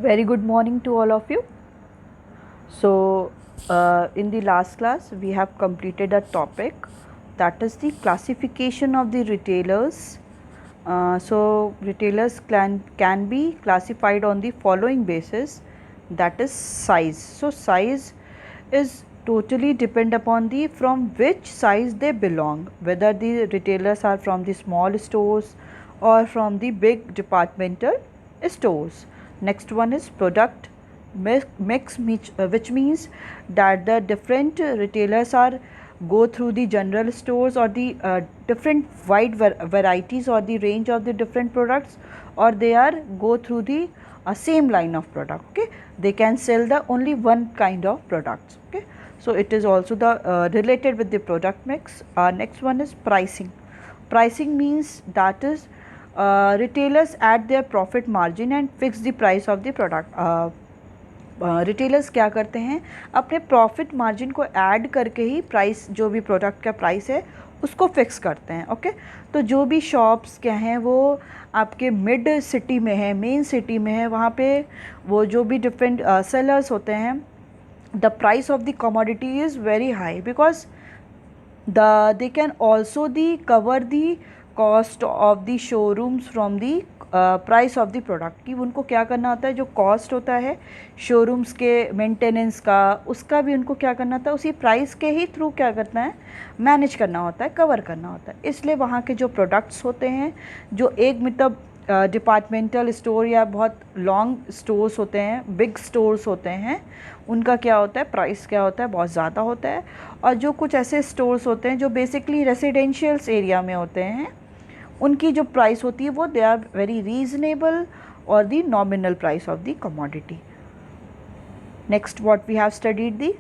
Very good morning to all of you. So, in the last class, we have completed a topic that is the classification of the retailers. Retailers can be classified on the following basis, that is size. So, size is totally depend upon the from which size they belong, whether the retailers are from the small stores or from the big departmental stores. Next one is product mix, which means that the different retailers are go through the general stores or the different wide varieties or the range of the different products, or they are go through the same line of product. Okay, they can sell the only one kind of products. Okay, so it is also the related with the product mix. Next one is pricing. Pricing means that is retailers add their profit margin and fix the price of the product. Retailers क्या करते हैं, अपने profit margin को add करके ही price, जो भी product का price है उसको फिक्स करते हैं. ओके, तो जो भी शॉप्स क्या हैं वो आपके मिड सिटी में है, मेन सिटी में है, वहाँ पे वो जो भी डिफरेंट सेलर्स होते हैं, the price of the commodity is very high because they can also cover the cost of the showrooms from the price of the product. कि उनको क्या करना होता है, जो कॉस्ट होता है शोरूम्स के मेंटेनेंस का, उसका भी उनको क्या करना होता है, उसी प्राइस के ही थ्रू क्या करना है, मैनेज करना होता है, कवर करना होता है. इसलिए वहाँ के जो प्रोडक्ट्स होते हैं, जो एक मतलब डिपार्टमेंटल स्टोर या बहुत लॉन्ग स्टोर्स होते हैं, बिग स्टोर्स होते हैं, उनका क्या होता है, प्राइस क्या होता है, बहुत ज़्यादा होता है. और जो कुछ ऐसे स्टोर्स होते हैं जो बेसिकली रेसिडेंशियल्स एरिया में होते हैं, उनकी जो प्राइस होती है वो दे आर वेरी रीजनेबल और the nominal price of the commodity. Next what we have studied the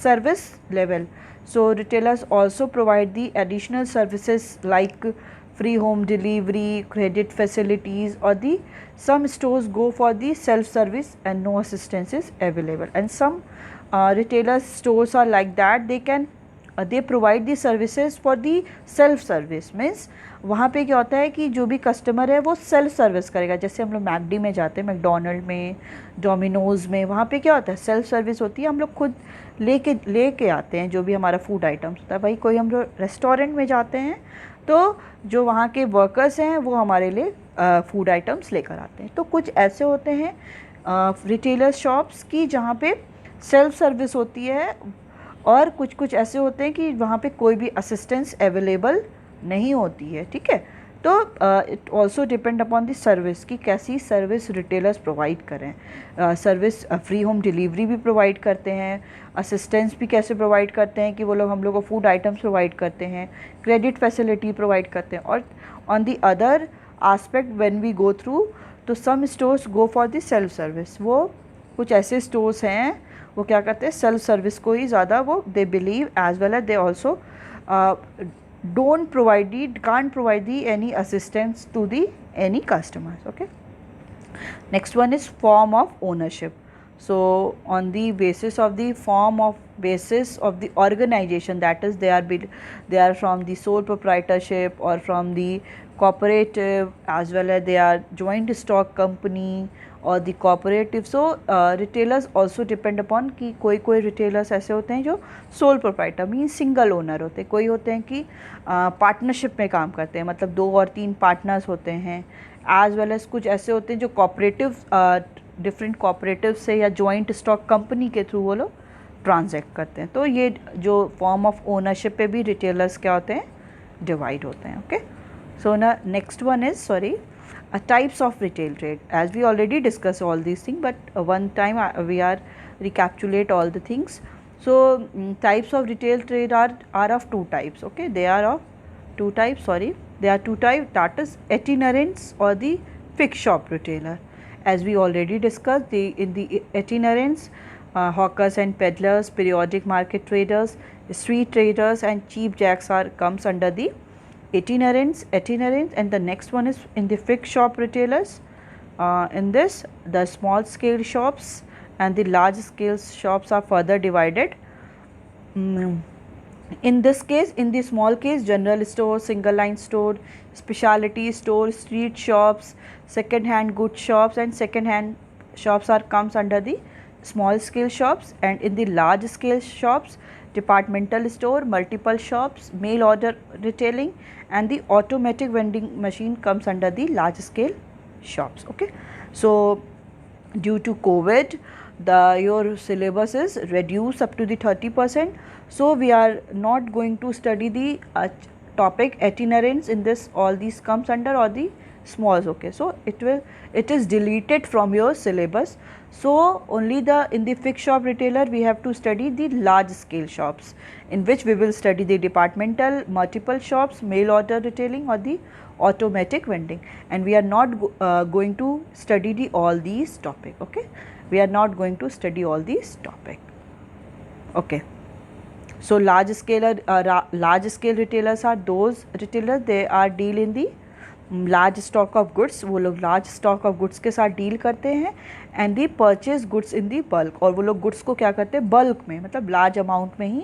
service level. So retailers also provide the additional services like free home delivery, credit facilities, or the some stores go for the self service and no assistance is available. And some retailers stores are like that, they can they provide the services for the self service. means वहाँ पे क्या होता है कि जो भी customer है वो सेल्फ सर्विस करेगा. जैसे हम लोग मैकडी में जाते हैं, मैकडोनल्ड में, डोमिनोज़ में, वहाँ पे क्या होता है, सेल्फ सर्विस होती है. हम लोग खुद लेके आते हैं जो भी हमारा फूड आइटम्स होता है. भाई कोई हम लोग रेस्टोरेंट में जाते हैं तो जो वहाँ के वर्कर्स हैं वो हमारे लिए फूड आइटम्स लेकर आते हैं. तो कुछ ऐसे होते हैं रिटेलर शॉप्स की जहाँ पे सेल्फ सर्विस होती है, और कुछ कुछ ऐसे होते हैं कि वहाँ पे कोई भी असिस्टेंस अवेलेबल नहीं होती है. ठीक है, तो it also depend upon the service कि कैसी सर्विस रिटेलर्स प्रोवाइड करें. सर्विस फ्री होम डिलीवरी भी प्रोवाइड करते हैं, असिस्टेंस भी कैसे प्रोवाइड करते हैं कि वो लोग हम लोग को फूड आइटम्स प्रोवाइड करते हैं, क्रेडिट फैसिलिटी प्रोवाइड करते हैं. और on the other aspect when we go through, तो some stores go for the self service. वो कुछ ऐसे स्टोर्स हैं वो क्या करते हैं, सेल्फ सर्विस को ही ज़्यादा वो they believe, as well as they also can't provide the any assistance to the any customers. Okay, next one is form of ownership. So on the basis of the basis of the organization, that is they are from the sole proprietorship or from the cooperative, as well as they are joint stock company और दी cooperative. सो retailers also depend upon कि कोई retailers ऐसे होते हैं जो sole proprietor means single owner होते हैं, कोई होते हैं कि पार्टनरशिप में काम करते हैं, मतलब 2 और 3 पार्टनर्स होते हैं. एज वेल एज कुछ ऐसे होते हैं जो कोऑपरेटिव, डिफरेंट कोऑपरेटिव से या जॉइंट स्टॉक कंपनी के थ्रू वो लोग ट्रांजैक्ट करते हैं. तो ये जो फॉर्म ऑफ ओनरशिप पे भी रिटेलर्स क्या होते हैं, डिवाइड होते हैं. ओके, सो ना next one is types of retail trade. As we already discussed all these things, but one time we are recapitulate all the things. So types of retail trade are of 2 types. Okay, they are of 2 types. Sorry, they are 2 types. That is itinerants or the fixed shop retailer. As we already discussed, in the itinerants, hawkers and peddlers, periodic market traders, street traders, and cheap jacks comes under the itinerants. And the next one is in the fixed shop retailers. In this, the small scale shops and the large scale shops are further divided. In this case, in the small case, general store, single line store, specialty store, street shops, second hand goods shops, and second hand shops are comes under the small scale shops, and in the large scale shops, departmental store, multiple shops, mail order retailing, and the automatic vending machine comes under the large scale shops. Okay, so due to COVID, your syllabus is reduced up to the 30%. So we are not going to study the topic itinerants in this. All these comes under or the smalls. Okay, so it is deleted from your syllabus. So only in the fixed shop retailer we have to study the large scale shops, in which we will study the departmental, multiple shops, mail order retailing, or the automatic vending, and we are not going to study all these topic. Okay, we are not going to study all these topic. Okay, so large scale retailers are those retailers, they are deal in the large stock of goods, वो लोग large stock of goods के साथ deal करते हैं, and the purchase goods in the bulk, और वो लोग goods को क्या करते हैं, बल्क में, मतलब लार्ज अमाउंट में ही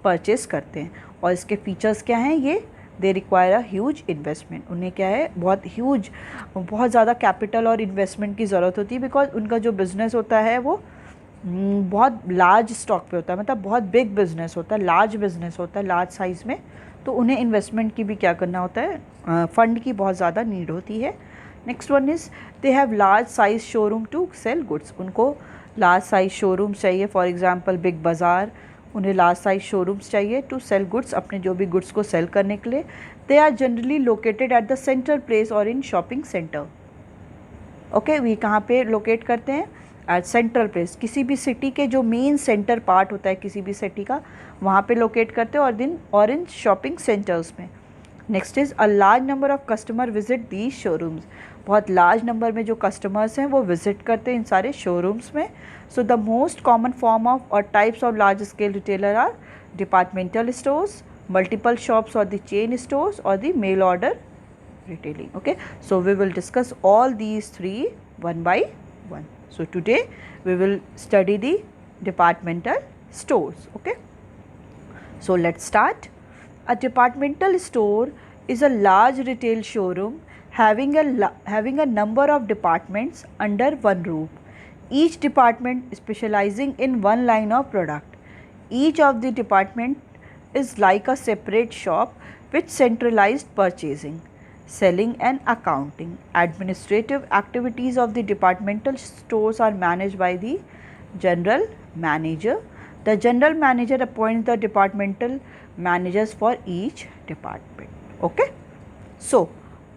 परचेज करते हैं. और इसके फीचर्स क्या हैं, ये they require a huge investment, उन्हें क्या है, बहुत ज़्यादा कैपिटल और इन्वेस्टमेंट की ज़रूरत होती है, बिकॉज उनका जो बिज़नेस होता है वो बहुत लार्ज स्टॉक पे होता है, मतलब बहुत बिग बिज़नेस होता है, लार्ज बिज़नेस होता है, लार्ज साइज़ में, तो उन्हें इन्वेस्टमेंट की भी क्या करना होता है, फंड की बहुत ज़्यादा नीड होती है. Next one is they have large size showroom to sell goods, उनको लार्ज साइज शोरूम चाहिए. फॉर एग्जांपल बिग बाज़ार, उन्हें लार्ज साइज शोरूम्स चाहिए टू सेल गुड्स, अपने जो भी गुड्स को सेल करने के लिए. They are generally located at the centre place और इन शॉपिंग सेंटर. ओके, वे कहाँ पे लोकेट करते हैं, एट सेंट्रल प्लेस, किसी भी सिटी के जो मेन सेंटर पार्ट होता है किसी भी सिटी का, वहाँ पे लोकेट करते हैं, और इन शॉपिंग सेंटर्स में. Next is a large number of customer visit these showrooms, बहुत लार्ज नंबर में जो कस्टमर्स हैं वो विजिट करते हैं इन सारे शोरूम्स में. So the most common form of और types of large scale retailer are departmental stores, multiple shops और द चेन स्टोर्स, और the mail order retailing. Okay, so we will discuss all these three one by one. So today we will study the departmental stores. Okay, so let's start. A departmental store is a large retail showroom having a number of departments under one roof, each department specializing in one line of product. Each of the department is like a separate shop with centralized purchasing, selling and accounting. Administrative activities of the departmental stores are managed by the general manager. The general manager appoints the departmental managers for each department. Okay, so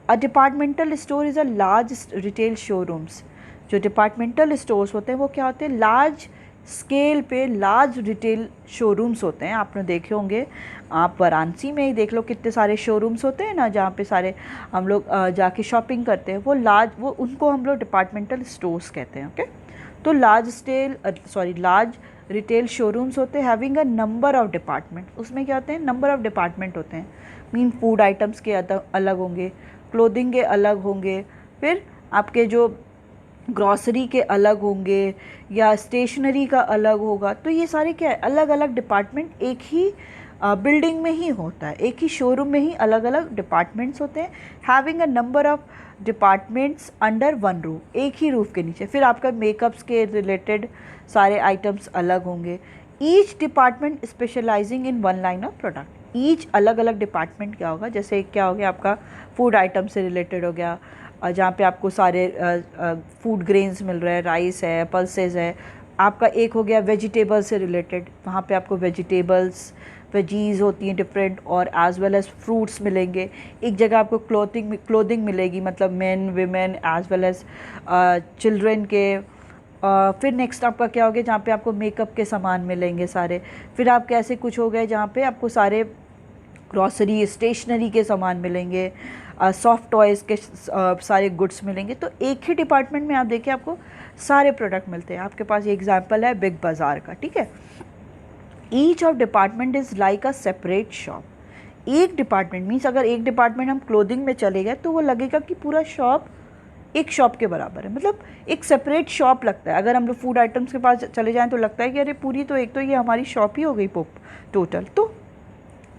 a departmental store is a large retail showrooms. जो departmental stores होते हैं वो क्या होते हैं, large scale पे large retail showrooms होते हैं. आपने देखे होंगे, आप वाराणसी में ही देख लो कितने सारे शोरूम्स होते हैं ना, जहाँ पे सारे हम लोग जाके शॉपिंग करते हैं, वो उनको हम लोग डिपार्टमेंटल स्टोर्स कहते हैं. ओके, तो लार्ज रिटेल शोरूम्स होते हैं having a number of department. उसमें क्या होते हैं, नंबर ऑफ डिपार्टमेंट होते हैं. मीन फूड आइटम्स के अलग होंगे, क्लोथिंग के अलग होंगे, फिर आपके जो ग्रॉसरी के अलग होंगे, या स्टेशनरी का अलग होगा. तो ये सारे क्या है, अलग अलग डिपार्टमेंट एक ही बिल्डिंग में ही होता है, एक ही शोरूम में ही अलग अलग डिपार्टमेंट्स होते हैं. Having a number of departments under one roof, एक ही रूफ के नीचे. फिर आपका मेकअप्स के रिलेटेड सारे आइटम्स अलग होंगे. Each department specialising in one line of product. Each अलग अलग डिपार्टमेंट क्या होगा, जैसे क्या हो गया आपका फूड आइटम से रिलेटेड हो गया, जहाँ पे आपको सारे फूड ग्रेन्स मिल रहे हैं, राइस है, पल्सेस है. आपका एक हो गया वेजिटेबल से रिलेटेड, वहाँ पे आपको वेजिटेबल्स, वेजीज़ होती हैं डिफरेंट, और एज वेल एज़ फ्रूट्स मिलेंगे. एक जगह आपको क्लोथिंग मिलेगी, मतलब men women as well as children के. फिर नेक्स्ट आपका क्या हो गया, जहाँ पे आपको मेकअप के सामान मिलेंगे सारे. फिर आपके ऐसे कुछ हो गए जहाँ पे आपको सारे ग्रॉसरी, स्टेशनरी के सामान मिलेंगे, सॉफ्ट टॉयज़ के सारे गुड्स मिलेंगे. तो एक ही डिपार्टमेंट में आप देखिए आपको सारे प्रोडक्ट मिलते हैं. आपके पास ये एग्जांपल है बिग बाज़ार का, ठीक है. Each of department is like a separate shop. एक डिपार्टमेंट मीन्स अगर एक डिपार्टमेंट हम क्लोथिंग में चले गए तो वो लगेगा कि पूरा शॉप एक शॉप के बराबर है, मतलब एक सेपरेट शॉप लगता है. अगर हम लोग फूड आइटम्स के पास चले जाएँ तो लगता है कि अरे पूरी तो एक तो ये हमारी शॉप ही हो गई टोटल. तो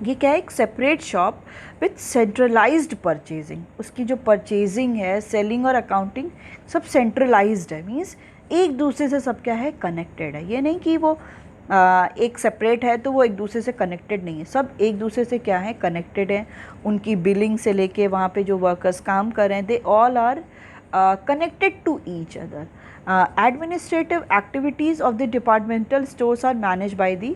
ये क्या है, एक separate shop with centralised purchasing. उसकी जो परचेजिंग है, सेलिंग और अकाउंटिंग सब सेंट्रलाइज्ड है. मीन्स एक दूसरे से सब क्या है, कनेक्टेड है। ये नहीं कि वो एक सेपरेट है तो वो एक दूसरे से कनेक्टेड नहीं है, सब एक दूसरे से क्या है, कनेक्टेड है। उनकी बिलिंग से लेके वहाँ पे जो वर्कर्स काम कर रहे हैं, they all are connected to each other. Administrative activities of the departmental stores are managed by the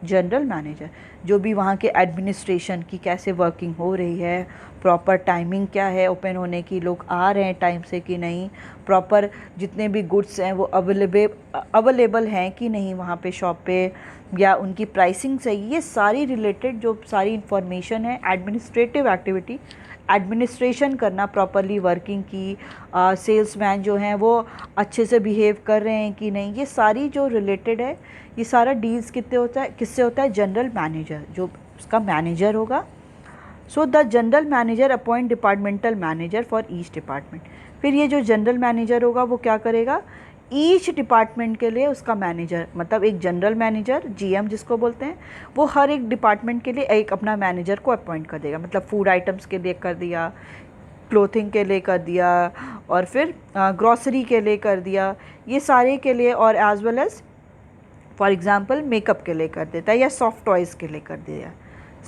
general manager. जो भी वहाँ के एडमिनिस्ट्रेशन की कैसे वर्किंग हो रही है, प्रॉपर टाइमिंग क्या है ओपन होने की, लोग आ रहे हैं टाइम से कि नहीं, प्रॉपर जितने भी गुड्स हैं वो अवेलेबल हैं कि नहीं वहाँ पे शॉप पे, या उनकी प्राइसिंग सही, ये सारी रिलेटेड जो सारी इंफॉर्मेशन है, एडमिनिस्ट्रेटिव एक्टिविटी, एडमिनिस्ट्रेशन करना प्रॉपरली वर्किंग की, सेल्समैन जो हैं वो अच्छे से बिहेव कर रहे हैं कि नहीं, ये सारी जो रिलेटेड है, ये सारा डील्स किससे होता है, जनरल मैनेजर, जो उसका मैनेजर होगा। So the general manager appoint departmental manager for each department. फिर ये जो जनरल मैनेजर होगा वो क्या करेगा, ईच डिपार्टमेंट के लिए उसका मैनेजर, मतलब एक जनरल मैनेजर, जीएम जिसको बोलते हैं, वो हर एक डिपार्टमेंट के लिए एक अपना मैनेजर को अपॉइंट कर देगा। मतलब फूड आइटम्स के लिए कर दिया, क्लोथिंग के लिए कर दिया, और फिर ग्रॉसरी के लिए कर दिया, ये सारे के लिए, और as well as for example makeup के लिए कर देता है, या सॉफ्ट टॉयज़ के लिए कर दिया,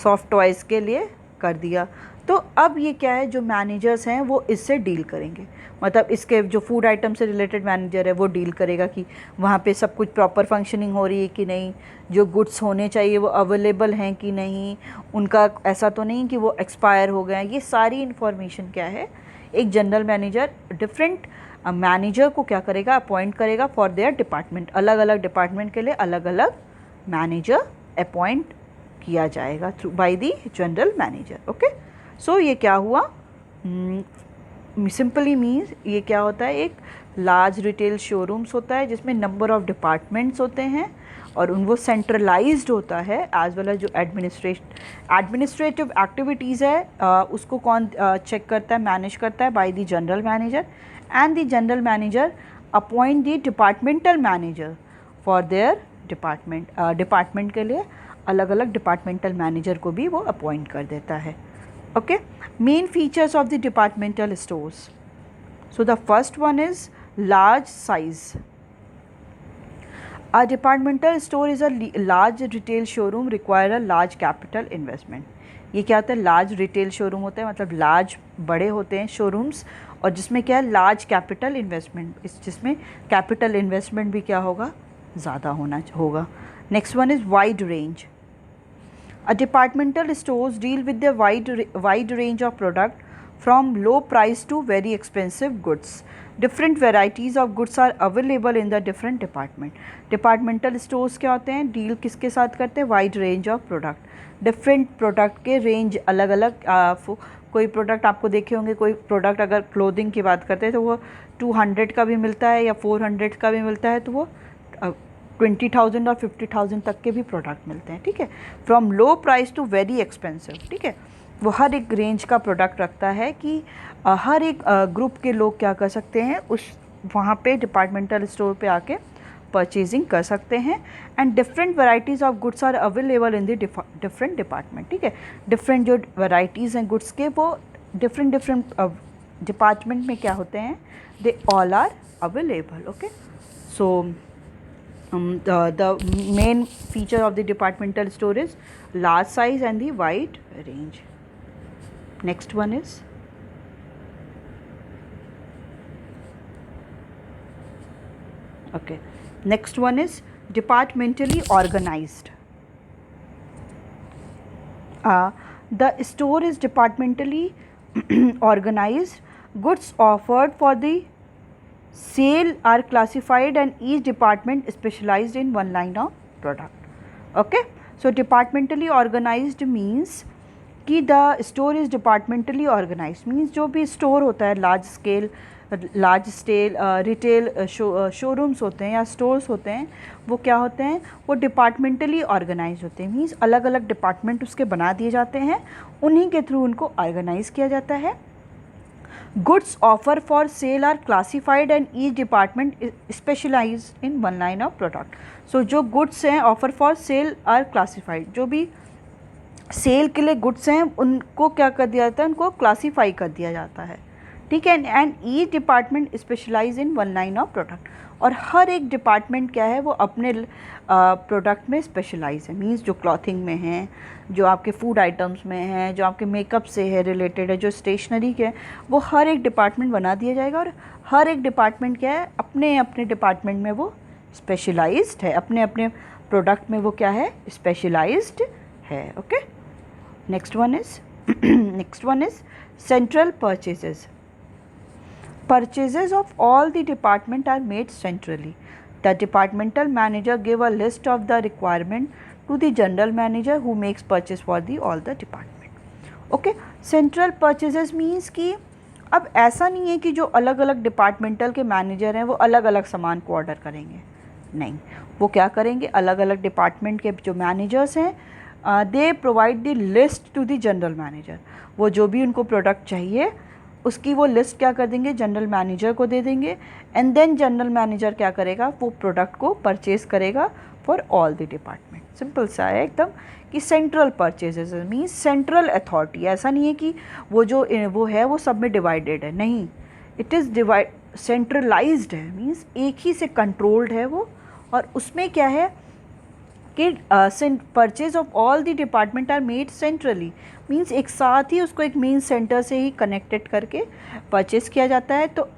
सॉफ्ट टॉयज़ के लिए कर दिया। तो अब ये क्या है, जो मैनेजर्स हैं वो इससे डील करेंगे, मतलब इसके जो फूड आइटम से रिलेटेड मैनेजर है वो डील करेगा कि वहाँ पे सब कुछ प्रॉपर फंक्शनिंग हो रही है कि नहीं, जो गुड्स होने चाहिए वो अवेलेबल हैं कि नहीं, उनका ऐसा तो नहीं कि वो एक्सपायर हो गए हैं। ये सारी इन्फॉर्मेशन क्या है, एक जनरल मैनेजर डिफरेंट मैनेजर को क्या करेगा, अपॉइंट करेगा फॉर देयर डिपार्टमेंट। अलग अलग डिपार्टमेंट के लिए अलग अलग मैनेजर अपॉइंट किया जाएगा through by the general manager. Okay, so ये क्या हुआ, सिंपली मीन्स ये क्या होता है, एक लार्ज रिटेल शोरूम्स होता है जिसमें नंबर ऑफ डिपार्टमेंट्स होते हैं, और वो सेंट्रलाइज्ड होता है, एज वेल एज जो एडमिनिस्ट्रेटिव एक्टिविटीज़ है उसको कौन चेक करता है, मैनेज करता है, by the general manager, and the general manager appoint the departmental manager for their department के लिए अलग अलग डिपार्टमेंटल मैनेजर को भी वो अपॉइंट कर देता है। Okay, main features of the departmental stores. So the first one is large size. A departmental store is a large retail showroom require a large capital investment. ये क्या होता है, लार्ज रिटेल शोरूम होता है, मतलब लार्ज बड़े होते हैं शोरूम्स, और जिसमें क्या है, लार्ज कैपिटल इन्वेस्टमेंट, जिसमें कैपिटल इन्वेस्टमेंट भी क्या होगा, ज़्यादा होगा। Next one is wide range. A departmental stores deal with the wide range of product from low price to very expensive goods. Different varieties of goods are available in the different department. Departmental stores क्या होते हैं, deal किसके साथ करते हैं, wide range of product, different product के range अलग अलग। कोई प्रोडक्ट आपको देखे होंगे, कोई प्रोडक्ट अगर क्लोथिंग की बात करते हैं तो वो 200 का भी मिलता है या 400 का भी मिलता है, तो वो 20,000 और 50,000 तक के भी प्रोडक्ट मिलते हैं। ठीक है, from low price to very expensive. ठीक है, वो हर एक रेंज का प्रोडक्ट रखता है कि हर एक ग्रुप के लोग क्या कर सकते हैं, उस वहाँ पे डिपार्टमेंटल स्टोर पे आके परचेजिंग कर सकते हैं। And different varieties of goods are available in the different department. ठीक है, डिफरेंट जो वैराइटीज़ हैं गुड्स के, वो डिफरेंट डिपार्टमेंट में क्या होते हैं, they all are available. Okay, so the main feature of the departmental store is large size and the wide range. Next one is okay, next one is departmentally organized. The store is departmentally organized. Goods offered for the sale are classified and each department specialized in one line of product. Okay, so departmentally organized means कि the store is departmentally organized means जो भी store होता है large scale retail showrooms होते हैं या stores होते हैं, वो क्या होते हैं, वो डिपार्टमेंटली ऑर्गेनाइज होते हैं। मीन्स अलग अलग डिपार्टमेंट उसके बना दिए जाते हैं, उन्हीं के थ्रू उनको ऑर्गेनाइज किया जाता है। Goods offer for sale are classified and each department is specialized in one line of product. So जो goods हैं offer for sale are classified, जो भी सेल के लिए गुड्स हैं उनको क्या कर दिया जाता है, उनको क्लासीफाई कर दिया जाता है। ठीक है, and each department specialise in one line of product, और हर एक डिपार्टमेंट क्या है वो अपने प्रोडक्ट में स्पेशलाइज है। मींस जो क्लॉथिंग में है, जो आपके फूड आइटम्स में है, जो आपके मेकअप से है रिलेटेड है, जो स्टेशनरी के है, वो हर एक डिपार्टमेंट बना दिया जाएगा और हर एक डिपार्टमेंट क्या है अपने अपने डिपार्टमेंट में वो स्पेशलाइज्ड है, अपने अपने प्रोडक्ट में वो क्या है स्पेशलाइज्ड है। Okay, next one is central purchases. Purchases of all the department are made centrally. The departmental manager give a list of the requirement to the general manager who makes purchase for the all the department. Okay, central purchases means कि अब ऐसा नहीं है कि जो अलग अलग departmental के मैनेजर हैं वो अलग अलग सामान को ऑर्डर करेंगे, नहीं, वो क्या करेंगे, अलग अलग डिपार्टमेंट के जो मैनेजर्स हैं they provide the list to the general manager. वो जो भी उनको प्रोडक्ट चाहिए उसकी वो लिस्ट क्या कर देंगे, जनरल मैनेजर को दे देंगे एंड देन जनरल मैनेजर क्या करेगा, वो प्रोडक्ट को परचेज करेगा for all the department. Simple सा है एकदम कि central purchases means central authority. ऐसा नहीं है कि वो जो वो है वो सब में डिवाइडेड है, नहीं, इट इज़ सेंट्रलाइज्ड है. मीन्स एक ही से कंट्रोल्ड है वो, और उसमें क्या है कि purchase of all the department are made centrally. Means एक साथ ही उसको एक मेन सेंटर से ही कनेक्टेड करके परचेज किया जाता है. तो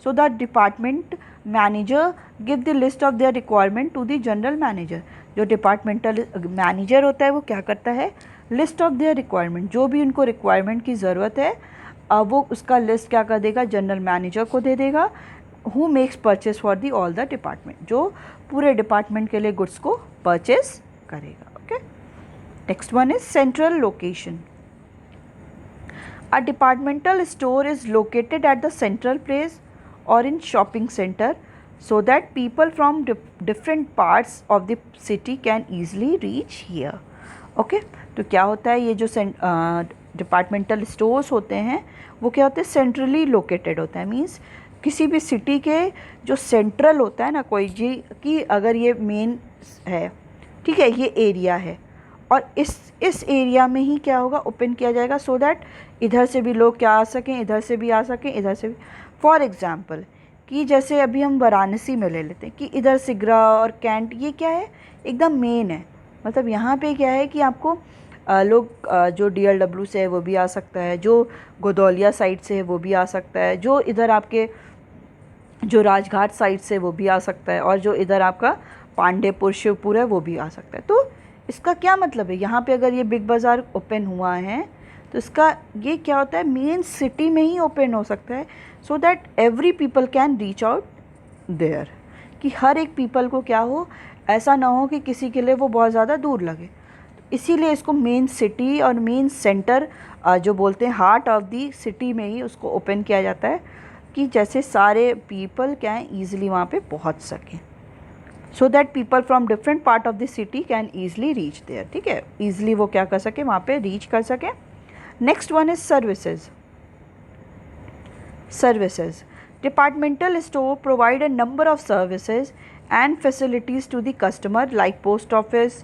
so the department manager give the list of their requirement to the general manager. जो डिपार्टमेंटल मैनेजर होता है वो क्या करता है, लिस्ट ऑफ देयर रिक्वायरमेंट, जो भी उनको रिक्वायरमेंट की ज़रूरत है वो उसका लिस्ट क्या कर देगा, जनरल मैनेजर को दे देगा, who makes purchase for the all the department, जो पूरे डिपार्टमेंट के लिए गुड्स को परचेज करेगा. Okay, next one is central location. A departmental store is located at the central place और in shopping centre so that people from different parts of the city can easily reach here. Okay, तो क्या होता है, ये जो departmental stores होते हैं वो क्या होते हैं, सेंट्रली लोकेटेड होता है. मींस किसी भी सिटी के जो सेंट्रल होता है ना कोई जी, कि अगर ये मेन है, ठीक है, ये एरिया है और इस एरिया में ही क्या होगा, ओपन किया जाएगा सो दैट इधर से भी लोग क्या आ सकें, इधर से भी आ सकें, इधर से भी. फॉर एग्ज़ाम्पल कि जैसे अभी हम वाराणसी में ले लेते हैं कि इधर सिगरा और कैंट ये क्या है, एकदम मेन है. मतलब यहाँ पे क्या है कि आपको लोग जो DLW से है वो भी आ सकता है, जो गोदौलिया साइड से है वो भी आ सकता है, जो इधर आपके जो राजघाट साइड से वो भी आ सकता है, और जो इधर आपका पांडेपुर शिवपुर है वो भी आ सकता है. तो इसका क्या मतलब है, यहाँ पे अगर ये बिग बाज़ार ओपन हुआ है तो इसका ये क्या होता है, मेन सिटी में ही ओपन हो सकता है so that every people can reach out there. कि हर एक पीपल को क्या हो, ऐसा ना हो कि किसी के लिए वो बहुत ज़्यादा दूर लगे. इसीलिए इसको मेन सिटी और मेन सेंटर जो बोलते हैं हार्ट ऑफ दी सिटी में ही उसको ओपन किया जाता है कि जैसे सारे पीपल क्या है ईज़िली वहाँ पे पहुँच सकें, so that people from different part of the city can easily reach there. ठीक है, ईज़िली वो क्या कर सकें, वहाँ पे रीच कर सकें. Next one is services. Services. Departmental store provide a number of services and facilities to the customer like post office,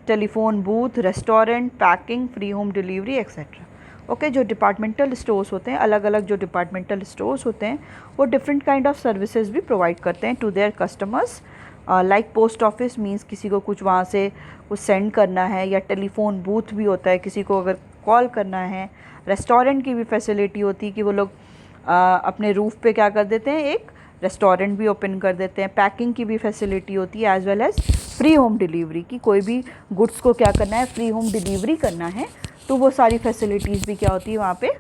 telephone booth, restaurant, packing, free home delivery, etc. Okay, जो departmental stores होते हैं, अलग अलग जो departmental stores होते हैं वो different kind of services भी प्रोवाइड करते हैं to their customers. Like post office means किसी को कुछ वहाँ से कुछ सेंड करना है, या टेलीफोन बूथ भी होता है किसी को अगर कॉल करना है. रेस्टोरेंट की भी फैसिलिटी होती है कि वो लोग अपने रूफ़ पे क्या कर देते हैं, एक रेस्टोरेंट भी ओपन कर देते हैं. पैकिंग की भी फैसिलिटी होती है as well as free home delivery, की कोई भी गुड्स को क्या करना है, फ्री होम डिलीवरी करना है, तो वो सारी फैसिलिटीज़ भी क्या होती है वहाँ पे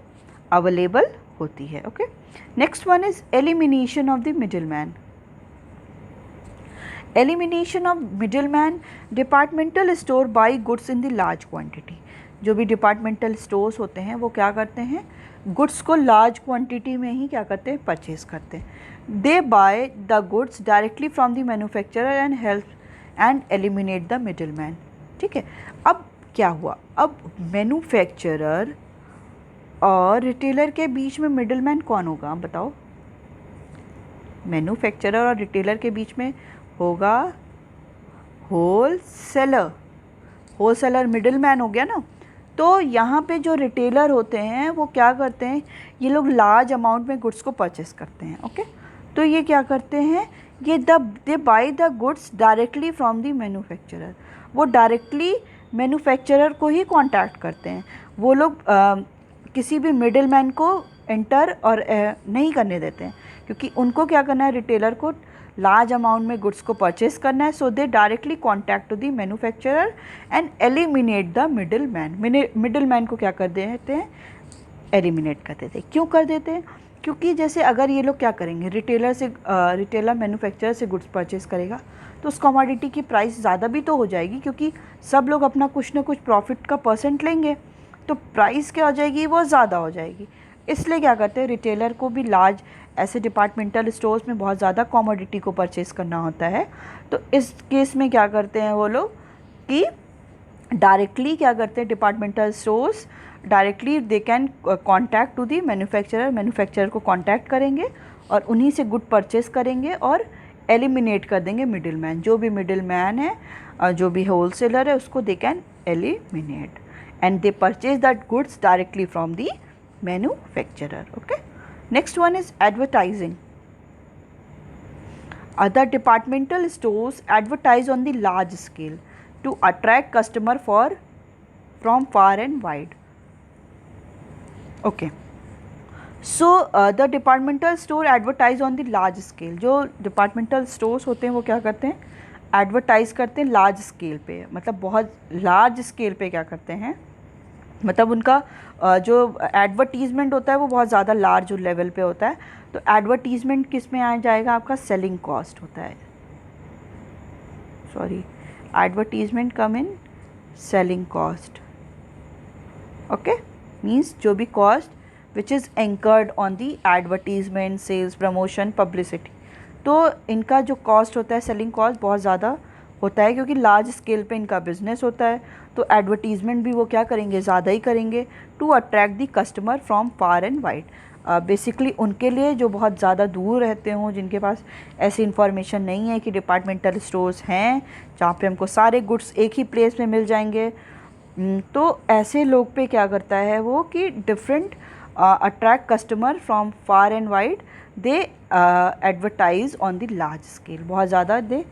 अवेलेबल होती है. Okay, next one is elimination of the middle man. Elimination of middle man. Departmental store by goods in the large quantity. जो भी डिपार्टमेंटल स्टोर्स होते हैं वो क्या करते हैं, गुड्स को लार्ज क्वांटिटी में ही क्या करते हैं, परचेज़ करते हैं. They buy the goods directly from the manufacturer and help and eliminate the middleman. ठीक है, अब क्या हुआ, अब मैन्युफैक्चरर और रिटेलर के बीच में मिडिल मैन कौन होगा, आप बताओ. मैन्युफैक्चरर और रिटेलर के बीच में होगा होलसेलर. होलसेलर मिडिल मैन हो गया ना. तो यहाँ पे जो रिटेलर होते हैं वो क्या करते हैं, ये लोग लार्ज अमाउंट में गुड्स को परचेस करते हैं. ओके, तो ये क्या करते हैं, ये they buy the goods directly from the manufacturer, वो डायरेक्टली मैन्युफैक्चरर को ही कांटेक्ट करते हैं। वो लोग किसी भी मिडिल मैन को एंटर और नहीं करने देते हैं, क्योंकि उनको क्या करना है, रिटेलर को लार्ज अमाउंट में गुड्स को परचेस करना है। So they directly contact to the manufacturer and eliminate the middleman. Middleman को क्या कर देते हैं, एलिमिनेट कर देते हैं। क्यों कर देते हैं, क्योंकि जैसे अगर ये लोग क्या करेंगे, रिटेलर मैन्युफैक्चरर से गुड्स परचेस करेगा तो उस कमोडिटी की प्राइस ज़्यादा भी तो हो जाएगी, क्योंकि सब लोग अपना कुछ ना कुछ प्रॉफिट का परसेंट लेंगे, तो प्राइस क्या हो जाएगी, वो ज़्यादा हो जाएगी। इसलिए क्या करते हैं, रिटेलर को भी लार्ज ऐसे डिपार्टमेंटल स्टोर्स में बहुत ज़्यादा कमोडिटी को परचेस करना होता है। तो इस केस में क्या करते हैं वो लोग कि डायरेक्टली क्या करते हैं, departmental stores directly they can contact to the manufacturer को कॉन्टैक्ट करेंगे और उन्हीं से गुड परचेस करेंगे और एलिमिनेट कर देंगे मिडिल मैन। जो भी मिडिल मैन है, जो भी होलसेलर है, उसको they can eliminate and they purchase that goods directly from the manufacturer. Okay, next one is advertising. Other departmental stores advertise on the large scale to attract customer from far and wide. Okay, so the departmental store advertise on the large scale. जो departmental stores होते हैं वो क्या करते हैं, advertise करते हैं large scale पे, मतलब बहुत लार्ज स्केल पे क्या करते हैं, मतलब उनका जो एडवर्टीज़मेंट होता है वो बहुत ज़्यादा लार्ज लेवल पे होता है। तो एडवर्टीज़मेंट किस में आ जाएगा, आपका सेलिंग कॉस्ट होता है, sorry, advertisement come in selling cost. Okay, means जो भी cost which is anchored on the advertisement, sales, promotion, publicity, तो इनका जो कॉस्ट होता है, सेलिंग कॉस्ट बहुत ज़्यादा होता है, क्योंकि लार्ज स्केल पे इनका बिजनेस होता है। तो एडवर्टीज़मेंट भी वो क्या करेंगे, ज़्यादा ही करेंगे to attract the customer from far and wide. Basically उनके लिए जो बहुत ज़्यादा दूर रहते हों, जिनके पास ऐसी इन्फॉर्मेशन नहीं है कि डिपार्टमेंटल स्टोर्स हैं जहाँ पे हमको सारे गुड्स एक ही प्लेस में मिल जाएंगे, तो ऐसे लोग पे क्या करता है वो कि different attract customer from far and wide, they advertise on the large scale, बहुत ज़्यादा they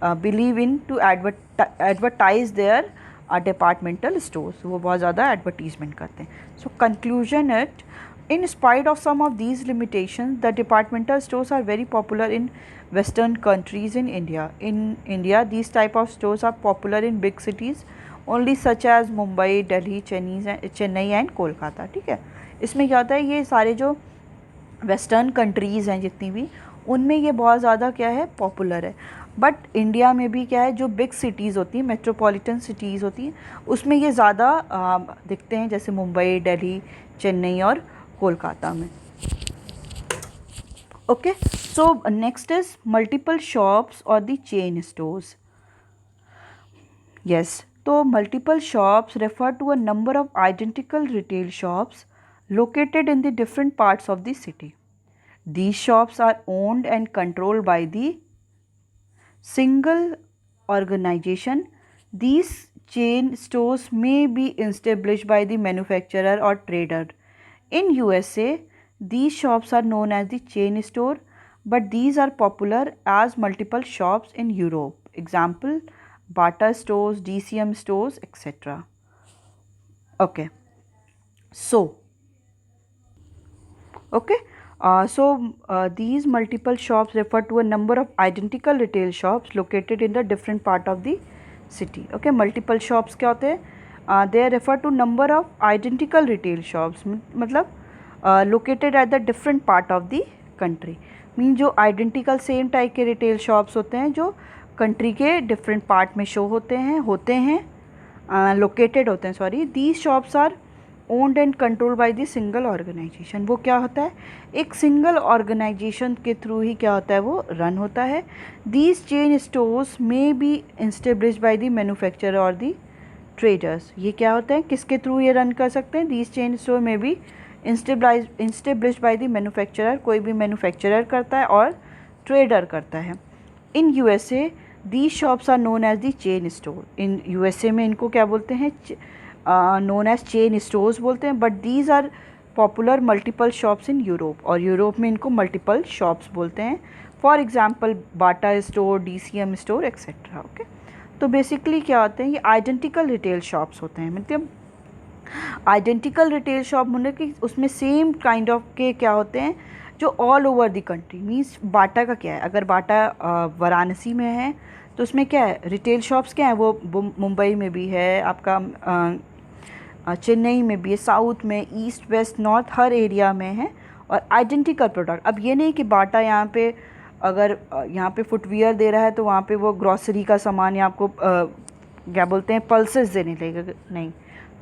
believe in to advertise their departmental stores, वो बहुत ज़्यादा एडवर्टीजमेंट करते हैं। So conclusion it, in spite of some of these limitations, the departmental stores are very popular in western countries in India. In India, these type of stores are popular in big cities only, such as Mumbai, Delhi, Chennai and Kolkata. ठीक है, इसमें क्या होता है, ये सारे जो western countries हैं जितनी भी, उनमें ये बहुत ज़्यादा क्या है, पॉपुलर है। बट इंडिया में भी क्या है, जो बिग सिटीज़ होती हैं, मेट्रोपॉलिटन सिटीज़ होती हैं, उसमें ये ज़्यादा दिखते हैं, जैसे मुंबई, दिल्ली, चेन्नई और कोलकाता में। Okay, so next is multiple shops और द चेन स्टोर्स। यस, तो multiple shops refer to a number of identical retail shops located in the different parts of the city. These shops are owned and controlled by the single organization. These chain stores may be established by the manufacturer or trader. In USA, these shops are known as the chain store, but these are popular as multiple shops in Europe. Example, Bata stores, DCM stores, etc. Okay, so these multiple shops refer to a number of identical retail shops located in the different part of the city. Okay, multiple shops क्या होते हैं, they refer to number of identical retail shops, मतलब located at the different part of the country. Mean जो identical same type के retail shops होते हैं जो country के different part में show होते हैं located होते हैं, sorry. These shops are owned and control by the single organisation. वो क्या होता है, एक सिंगल ऑर्गेनाइजेशन के थ्रू ही क्या होता है, वो रन होता है। दीज चेन स्टोर्स में be establish by the manufacturer और द ट्रेडर्स। ये क्या होता है, किसके थ्रू ये रन कर सकते हैं, दीज चेन स्टोर में be establish by the manufacturer, कोई भी मैन्युफैक्चरर करता है और ट्रेडर करता है। In USA these shops are known as the chain store. In USA में इनको क्या बोलते हैं, नोन एज चेन स्टोर्स बोलते हैं। But these are popular multiple shops in Europe, और यूरोप में इनको मल्टीपल शॉप्स बोलते हैं। For example Bata store, DCM store etcetera. Okay, तो बेसिकली क्या होते हैं, ये आइडेंटिकल रिटेल शॉप्स होते हैं। मतलब आइडेंटिकल रिटेल शॉप मतलब कि उसमें सेम काइंड ऑफ के क्या होते हैं जो all over the country. Means Bata का क्या है, अगर बाटा वाराणसी में है तो उसमें क्या है, रिटेल शॉप्स क्या है, वो मुंबई में भी है, आपका चेन्नई में भी है, साउथ में, ईस्ट वेस्ट नॉर्थ हर एरिया में है, और आइडेंटिकल प्रोडक्ट। अब ये नहीं कि बाटा यहाँ पे अगर यहाँ पे फुटवियर दे रहा है तो वहाँ पे वो ग्रॉसरी का सामान या आपको क्या बोलते हैं पल्सेस देने लगेगा, नहीं।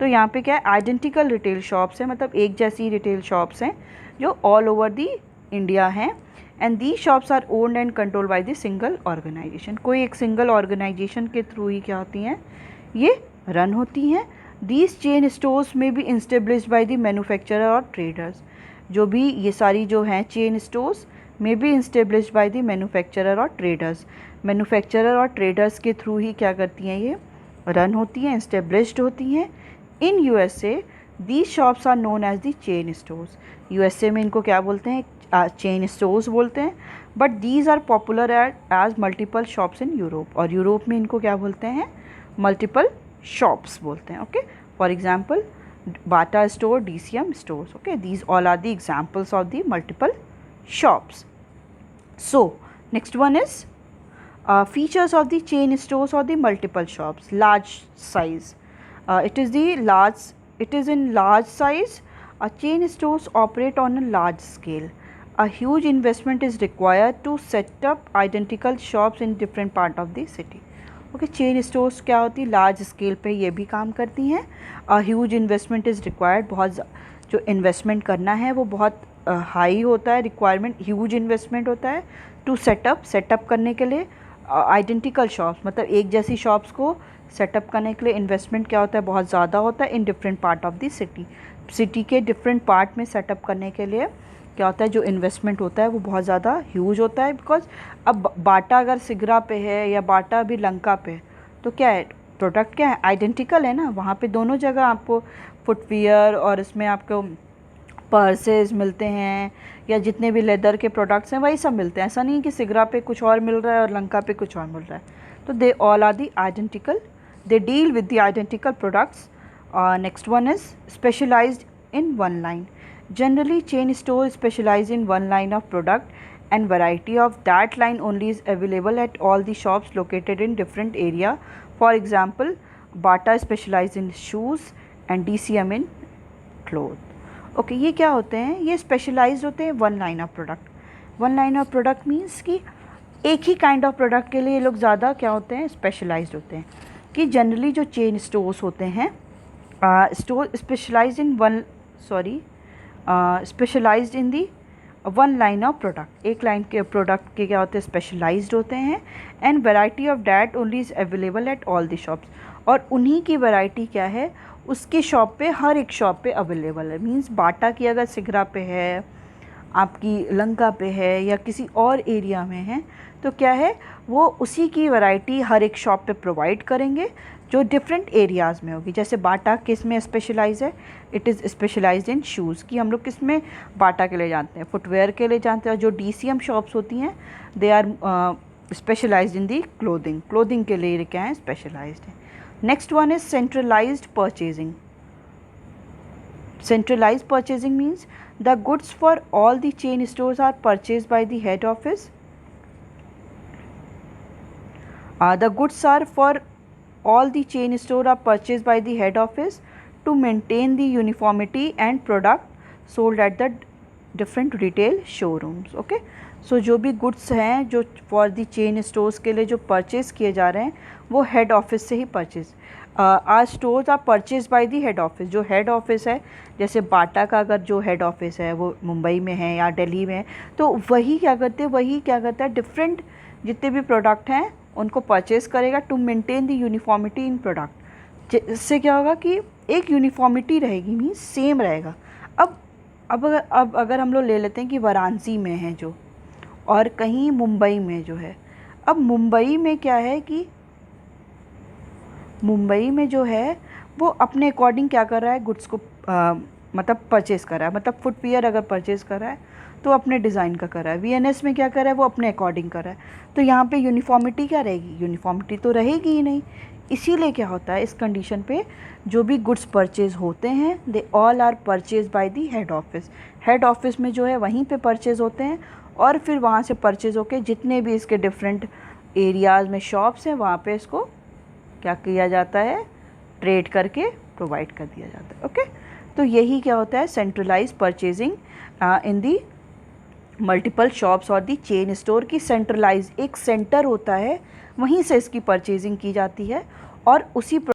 तो यहाँ पे क्या है, आइडेंटिकल रिटेल शॉप्स हैं, मतलब एक जैसी रिटेल शॉप्स हैं जो ऑल ओवर दी इंडिया हैं। And the shops are owned and control by the single organisation. कोई एक सिंगल ऑर्गेनाइजेशन के थ्रू ही क्या होती हैं, ये रन होती हैं। दीज चेन स्टोर्स में be established by the manufacturer और ट्रेडर्स। जो भी ये सारी जो हैं चेन स्टोर्स में be established by the manufacturer और ट्रेडर्स। मैन्युफैक्चरर और ट्रेडर्स के थ्रू ही क्या करती हैं, ये रन होती हैं, इंस्टेब्लिश्ड होती हैं। In USA these shops are known as the chain stores. USA में इनको क्या बोलते हैं, चेन स्टोर्स बोलते हैं। But these are popular as multiple shops in Europe, और यूरोप में इनको क्या बोलते हैं, मल्टीपल शॉप्स बोलते हैं। Okay, for example Bata store, DCM stores. Okay, these all are the examples of the multiple shops. So next one is features of the chain stores or the multiple shops. Large size. It is in large size. Chain stores operate on a large scale. A huge investment is required to set up identical shops in different part of the city. Okay, chain stores क्या होती है, large scale पे ये भी काम करती हैं. Huge investment is required. बहुत जो इन्वेस्टमेंट करना है वो बहुत हाई होता है, रिक्वायरमेंट ह्यूज इन्वेस्टमेंट होता है. टू सेटअप करने के लिए आइडेंटिकल शॉप्स, मतलब एक जैसी शॉप्स को सेटअप करने के लिए इन्वेस्टमेंट क्या होता है, बहुत ज़्यादा होता है. In different part of the city के डिफरेंट पार्ट में सेटअप करने के लिए क्या होता है, जो इन्वेस्टमेंट होता है वो बहुत ज़्यादा ह्यूज होता है. बिकॉज अब बाटा अगर सिगरा पे है या बाटा भी लंका पे है तो क्या है, प्रोडक्ट क्या है, आइडेंटिकल है ना. वहाँ पे दोनों जगह आपको फुटवियर और इसमें आपको पर्सेस मिलते हैं या जितने भी लेदर के प्रोडक्ट्स हैं वही सब मिलते हैं. ऐसा नहीं कि सिगरा पे कुछ और मिल रहा है और लंका पे कुछ और मिल रहा है. तो they all are the identical, they deal with the identical products. Next one is specialised in one line. Generally, chain stores specialize in one line of product, and variety of that line only is available at all the shops located in different area. For example, Bata specialize in shoes and DCM in clothes. Okay, ये क्या होते हैं, ये specialized होते हैं one line of product. One line of product means कि एक ही kind of product के लिए ये लोग ज़्यादा क्या होते हैं, specialized होते हैं. कि generally जो chain stores होते हैं, store specialized in specialised in the one line of product. एक लाइन के प्रोडक्ट के क्या होते हैं, स्पेशलाइज्ड होते हैं. And variety of that only is available at all the shops. और उन्हीं की वैरायटी क्या है, उसकी शॉप पे, हर एक शॉप पे अवेलेबल है. मींस बाटा की अगर सिगरा पे है, आपकी लंका पे है या किसी और एरिया में है तो क्या है, वो उसी की वैरायटी हर एक शॉप पे प्रोवाइड करेंगे जो डिफरेंट एरियाज़ में होगी. जैसे बाटा किस में स्पेशलाइज है, it is specialised in shoes. की हम लोग किस में बाटा के लिए जानते हैं, फुटवेयर के लिए जानते हैं. और जो DCM शॉप्स होती हैं they are specialised in the clothing के लिए क्या है, स्पेशलाइज्ड है. Next one is centralised purchasing. Centralized purchasing means the goods for all the chain stores are purchased by the head office. The goods are for all the chain store are purchased by the head office to maintain the uniformity and product sold at the different retail showrooms. Okay, so जो भी goods हैं जो for the chain stores के लिए जो purchase किए जा रहे हैं वो head office से ही purchase. Are stores are purchase by the head office. जो हेड ऑफिस है, जैसे बाटा का अगर जो हेड ऑफिस है वो मुंबई में है या दिल्ली में है तो वही क्या करता है डिफरेंट जितने भी प्रोडक्ट हैं उनको परचेज करेगा to maintain the uniformity in product. इससे क्या होगा कि एक यूनिफॉर्मिटी रहेगी, मीन्स सेम रहेगा. अब अगर हम लोग ले लेते हैं कि वाराणसी में है जो और कहीं मुंबई में जो है. अब मुंबई में क्या है कि मुंबई में जो है वो अपने अकॉर्डिंग क्या कर रहा है, गुड्स को मतलब परचेज़ करा है, मतलब फुटवियर अगर परचेज़ करा है तो अपने डिज़ाइन का करा है, वीएनएस में क्या करा है वो अपने अकॉर्डिंग करा है। तो यहाँ पे यूनिफॉर्मिटी क्या रहेगी, यूनिफॉर्मिटी तो रहेगी ही नहीं। इसीलिए क्या होता है इस कंडीशन पे जो भी गुड्स परचेज़ होते हैं they all are purchase by the head office. Head office में जो है वहीं पे परचेज़ होते हैं और फिर वहाँ से परचेज़ होके जितने भी इसके डिफरेंट एरियाज़ में शॉप्स हैं वहाँ पे इसको क्या किया जाता है, ट्रेड करके प्रोवाइड कर दिया जाता है। ओके, तो यही क्या होता है centralise purchasing in the multiple shops और दी चेन स्टोर की। सेंट्रलाइज एक सेंटर होता है, वहीं से इसकी परचेजिंग की जाती है और उसी